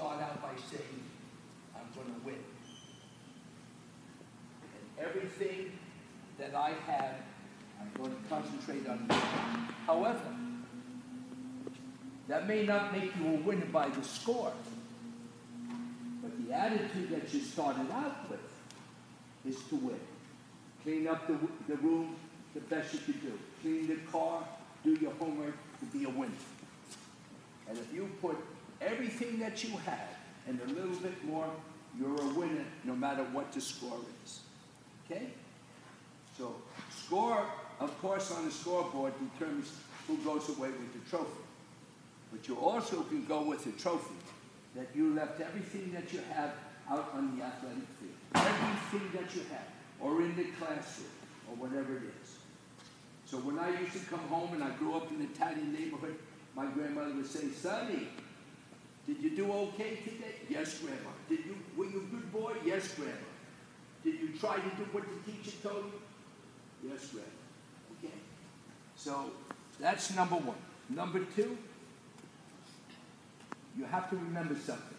start out by saying, I'm going to win. And everything that I have, I'm going to concentrate on winning. However, that may not make you a winner by the score. But the attitude that you started out with is to win. Clean up the room the best you can do. Clean the car, do your homework to be a winner. And if you put everything that you have and a little bit more, you're a winner no matter what the score is. Okay? So score, of course, on the scoreboard determines who goes away with the trophy. But you also can go with a trophy that you left everything that you have out on the athletic field. Everything that you have, or in the classroom, or whatever it is. So when I used to come home and I grew up in an Italian neighborhood, my grandmother would say, Sonny, did you do okay today? Yes, Grandma. Were you a good boy? Yes, Grandma. Did you try to do what the teacher told you? Yes, Grandma. Okay? So that's number one. Number two, you have to remember something.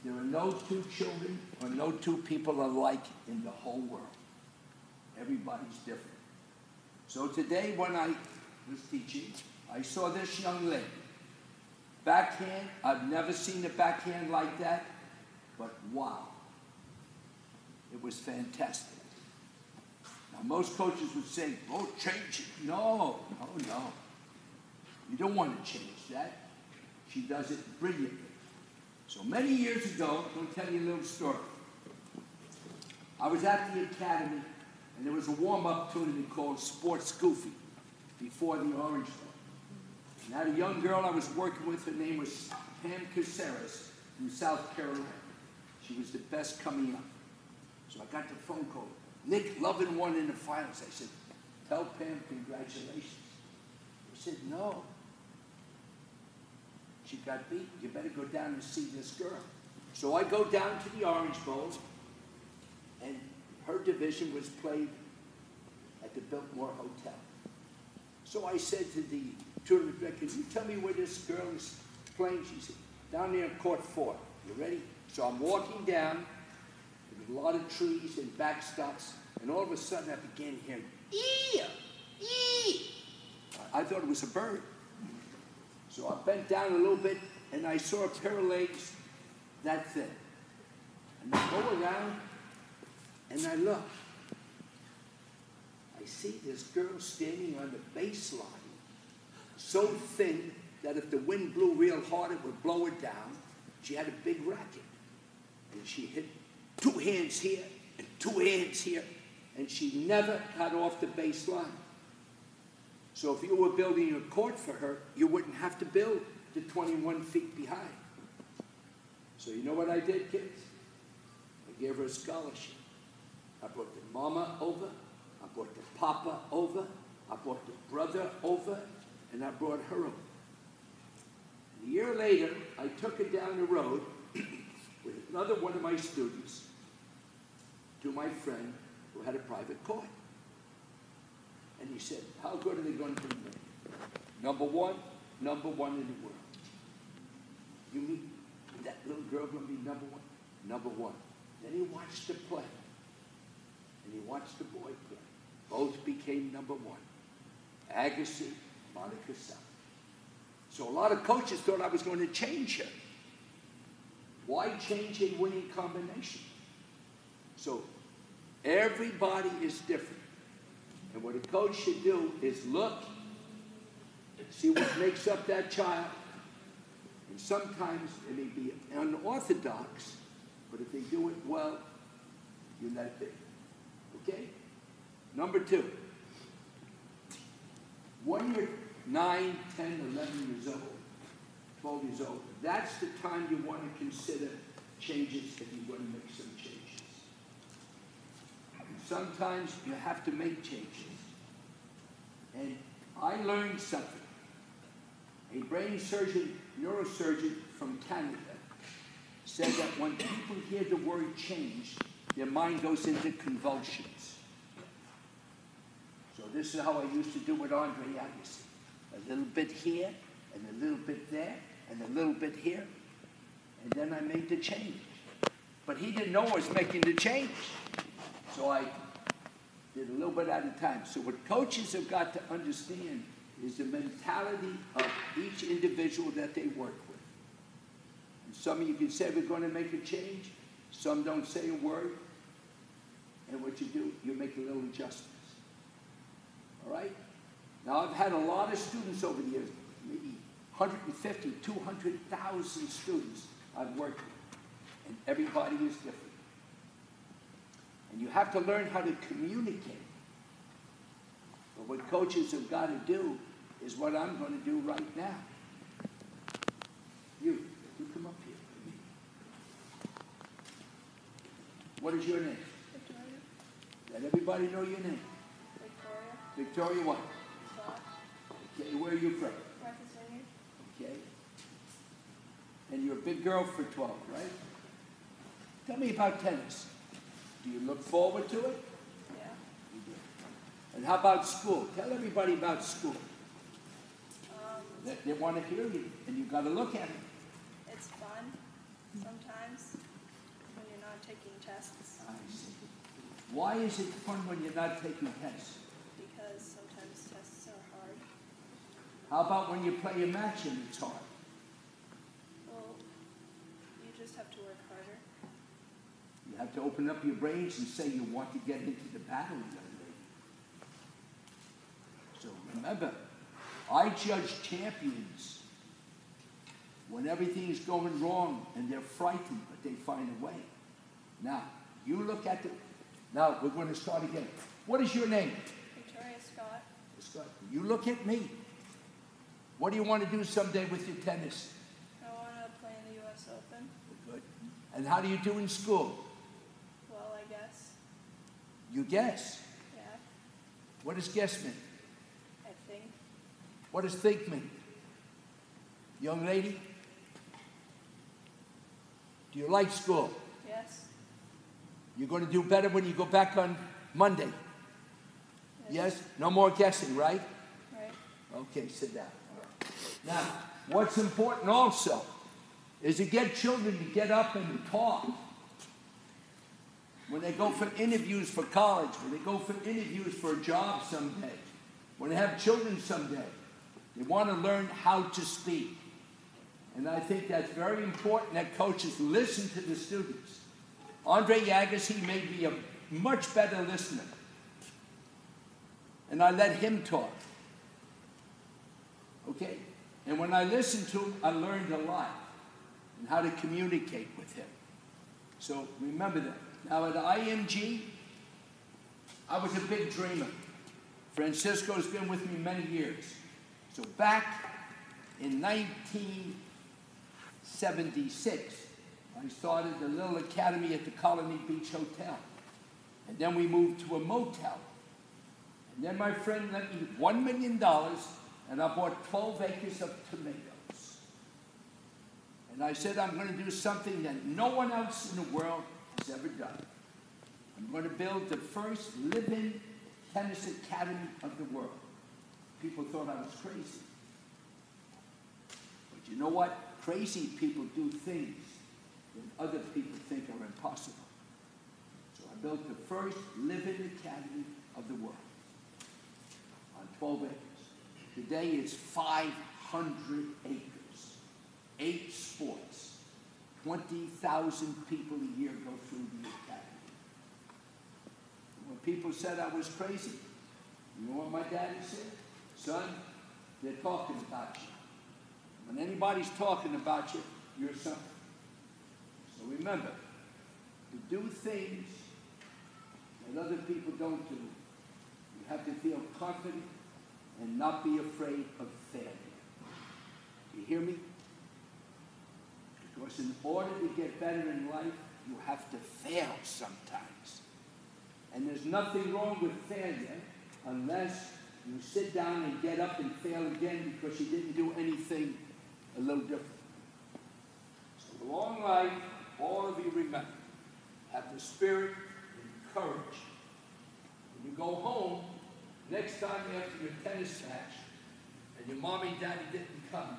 There are no two children or no two people alike in the whole world. Everybody's different. So today when I was teaching, I saw this young lady. Backhand, I've never seen a backhand like that, but wow. It was fantastic. Now most coaches would say, oh, change it. No. You don't want to change that. She does it brilliantly. So many years ago, I'm going to tell you a little story. I was at the academy, and there was a warm-up tournament called Sports Goofy before the Orange Bowl. And I had a young girl I was working with. Her name was Pam Caceres from South Carolina. She was the best coming up. So I got the phone call. Nick Lovin won in the finals. I said, tell Pam congratulations. He said, no. She got beat. You better go down and see this girl. So I go down to the Orange Bowl, and her division was played at the Biltmore Hotel. So I said to the tournament director, can you tell me where this girl is playing? She said, down there in court 4. You ready? So I'm walking down. There was a lot of trees and backstops, and all of a sudden I began hearing, ee, ee. I thought it was a bird. So I bent down a little bit, and I saw a pair of legs that thin. And I go around, and I look. I see this girl standing on the baseline, so thin that if the wind blew real hard, it would blow her down. She had a big racket. And she hit 2 hands here and 2 hands here, and she never got off the baseline. So if you were building a court for her, you wouldn't have to build the 21 feet behind. So you know what I did, kids? I gave her a scholarship. I brought the mama over, I brought the papa over, I brought the brother over, and I brought her over. And a year later, I took her down the road with another one of my students to my friend who had a private court. And he said, how good are they going to be? Number one in the world. You mean that little girl going to be number one? Number one. Then he watched her play. And he watched the boy play. Both became number one. Agassi, Monica Seles. So a lot of coaches thought I was going to change her. Why change a winning combination? So everybody is different. And what a coach should do is look, see what makes up that child. And sometimes it may be unorthodox, but if they do it well, you let it be. Okay? Number 2. When you're 9, 10, 11 years old, 12 years old, that's the time you want to consider changes if you want to make some changes. Sometimes you have to make changes. And I learned something. A brain surgeon, neurosurgeon from Canada said that when people hear the word change, their mind goes into convulsions. So this is how I used to do with Andre Agassi. A little bit here, and a little bit there, and a little bit here. And then I made the change. But he didn't know I was making the change. So I did a little bit at a time. So what coaches have got to understand is the mentality of each individual that they work with. And some of you can say, we're going to make a change. Some don't say a word. And what you do, you make a little adjustments. All right? Now, I've had a lot of students over the years, maybe 150, 200,000 students I've worked with. And everybody is different. And you have to learn how to communicate. But what coaches have got to do is what I'm going to do right now. You come up here. What is your name? Victoria. Let everybody know your name. Victoria. Victoria what? Scott. Okay, where are you from? Martha's Vineyard. Okay. And you're a big girl for 12, right? Tell me about tennis. Do you look forward to it? Yeah. You do. And how about school? Tell everybody about school. They want to hear you, and you've got to look at it. It's fun sometimes when you're not taking tests. I see. Why is it fun when you're not taking tests? Because sometimes tests are hard. How about when you play a match and it's hard? Well, you just have to work harder. You have to open up your brains and say you want to get into the battle, young lady. So remember, I judge champions when everything's going wrong and they're frightened, but they find a way. Now, you look at the... Now, we're going to start again. What is your name? Victoria Scott. Scott. You look at me. What do you want to do someday with your tennis? I want to play in the U.S. Open. Good. And how do you do in school? Well, I guess. You guess. Yeah. What does guess mean? I think. What does think mean? Young lady? Do you like school? Yes. You're going to do better when you go back on Monday? Yes? No more guessing, right? Right. Okay, sit down. Now, what's important also is to get children to get up and talk. When they go for interviews for college, when they go for interviews for a job someday, when they have children someday, they want to learn how to speak. And I think that's very important that coaches listen to the students. Andre Agassi made me a much better listener. And I let him talk. Okay? And when I listened to him, I learned a lot and how to communicate with him. So remember that. Now at IMG, I was a big dreamer. Francisco's been with me many years. So back in 1976, I started a little academy at the Colony Beach Hotel. And then we moved to a motel. And then my friend lent me $1 million, and I bought 12 acres of tomatoes. And I said, I'm going to do something that no one else in the world has ever done. I'm going to build the first living tennis academy of the world. People thought I was crazy. But you know what? Crazy people do things that other people think are impossible. So I built the first living academy of the world on 12 acres. Today it's 500 acres, 8 sports, 20,000 people a year go through the academy. When people said I was crazy, you know what my daddy said? Son, they're talking about you. When anybody's talking about you, you're something. So remember, to do things that other people don't do, you have to feel confident and not be afraid of failure. You hear me? Because in order to get better in life, you have to fail sometimes. And there's nothing wrong with failure unless you sit down and get up and fail again because you didn't do anything a little different. So long life, all of you remember, have the spirit and courage. When you go home, next time after your tennis match, and your mom and daddy didn't come,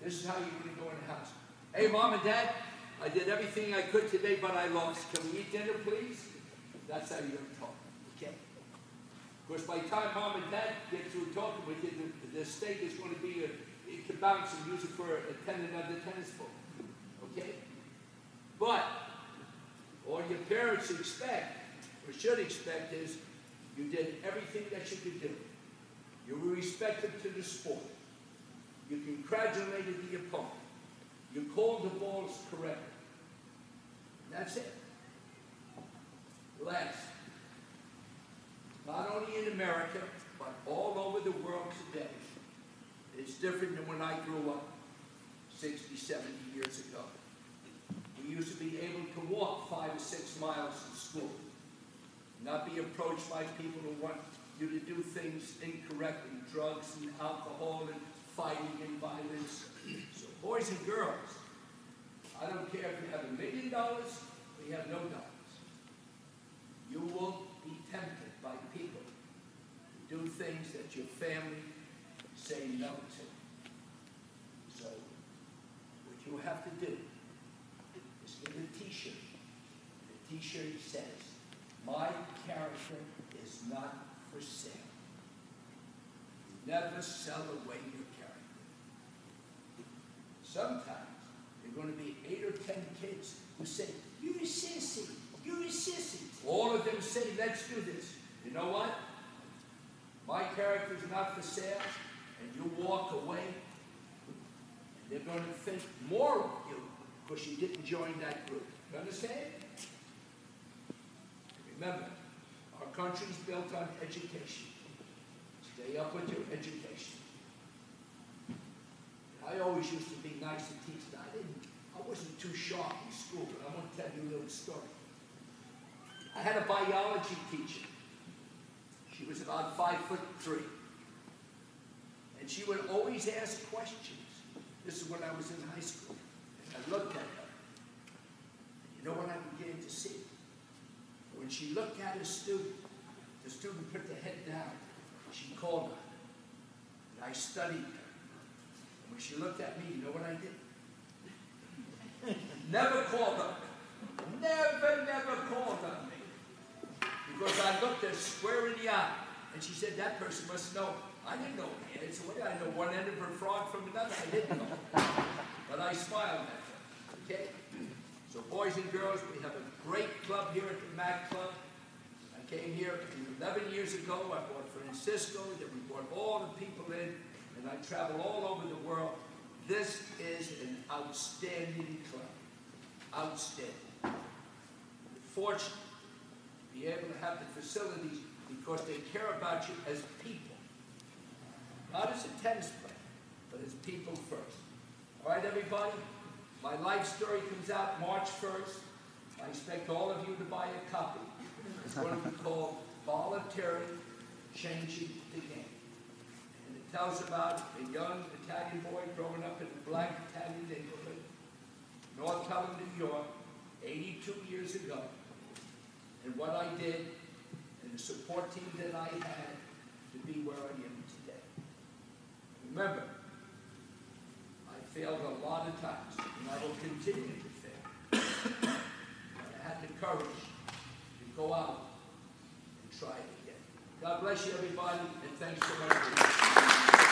this is how you're going to go in the house. Hey, Mom and Dad, I did everything I could today, but I lost. Can we eat dinner, please? That's how you're going to talk, okay? Of course, by the time Mom and Dad get through talking with you, the steak is going to be, you can bounce and use it for a tendon of the tennis ball, okay? But all your parents expect, or should expect, is you did everything that you could do. You were respectful to the sport. You congratulated the opponent. You called the balls correctly. That's it. Last, not only in America, but all over the world today, it's different than when I grew up 60, 70 years ago. We used to be able to walk 5 or 6 miles to school, not be approached by people who want you to do things incorrectly, drugs and alcohol and fighting and violence. So boys and girls, I don't care if you have $1 million or you have no dollars. You will be tempted by people to do things that your family say no to. So what you have to do is get a t-shirt. The t-shirt says, "My character is not for sale." Never sell away your character. Sometimes there are going to be 8 or 10 kids who say, "You're a sissy, you're a sissy." All of them say, "Let's do this." You know what? My character is not for sale, and you walk away, and they're going to think more of you because you didn't join that group. You understand? Remember, our country is built on education. Stay up with your education. I always used to be nice to teach. I wasn't too sharp in school, but I want to tell you a little story. I had a biology teacher. She was about 5'3". And she would always ask questions. This is when I was in high school. And I looked at her. And you know what I began to see? When she looked at a student, the student put the head down. She called her. And I studied her. And when she looked at me, you know what I did? Never called her. Never called her. Because I looked her square in the eye. And she said, "That person must know." I didn't know the answer. What did I know? One end of her frog from another? I didn't know. But I smiled at her. Okay? So boys and girls, we have a great club here at the Mac Club. I came here 11 years ago. I brought Francisco. Then we brought all the people in. And I travel all over the world. This is an outstanding club. Outstanding. We're fortunate to be able to have the facilities because they care about you as people. Not as a tennis player, but as people first. All right, everybody? My life story comes out March 1st. I expect all of you to buy a copy. It's going to be called Voluntary Changing the Game. And it tells about a young Italian boy growing up in a black Italian neighborhood, North Pelham, New York, 82 years ago, and what I did, and the support team that I had to be where I am today. Remember, I failed a lot of times, and I will continue to fail. But I had the courage to go out and try it again. God bless you, everybody, and thanks so much for listening.